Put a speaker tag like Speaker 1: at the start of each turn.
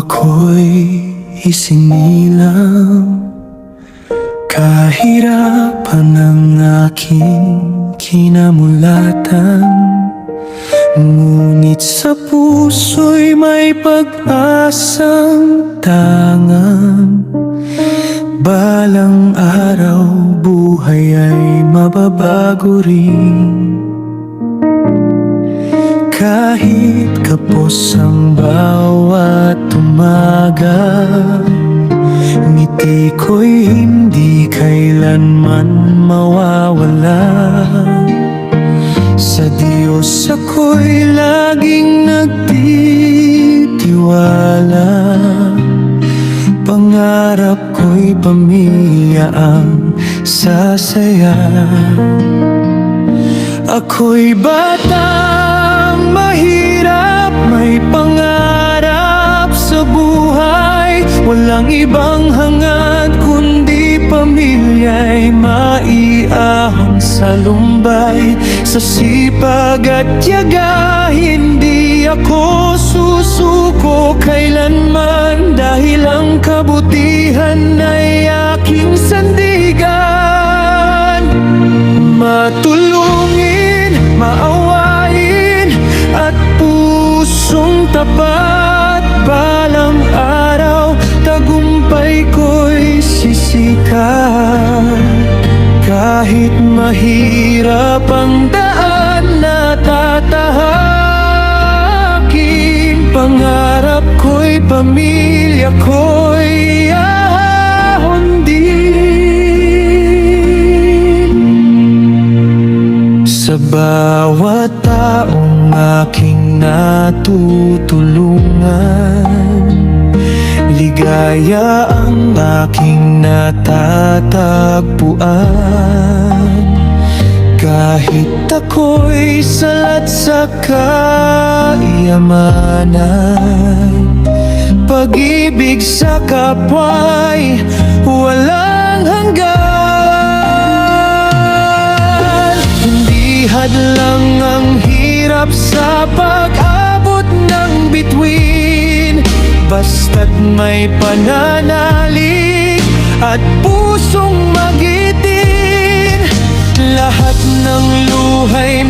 Speaker 1: ako'y isinilang, kahirapan ng aking kinamulatan, ngunit sa puso'y may pag-asang tangang balang araw buhay ay mababago rin. Kahit kapos ang bawat umaga, ngiti ko'y hindi kailanman mawawala. Sa Diyos ako'y laging nagtitiwala, pangarap ko'y pamilya ang sasaya. Ako'y batang mahirap, may pangarap sa buhay, walang ibang hangad kundi pamilya'y maiahon sa lumbay. Sa sipag at tiyaga, hindi ako susuko kailanman, dahil ang kabutihan ay aking sandigan. Matulungin, maawain, at pusong tapat, balang araw tagumpay ko'y sisikat. Kahit mahirap ang daan na tatahakin, pangarap ko'y pamilya ko'y ahon din. Sa bawat taong aking natutulungan, ligaya ang aking natatagpuan. Kahit ako'y salat sa kayamanan, pag-ibig sa kapwa'y walang hanggan. Hindi hadlang ang hirap sa pag-abot ng bituin, basta't may pananalig at pusong magitin, lahat ng luhay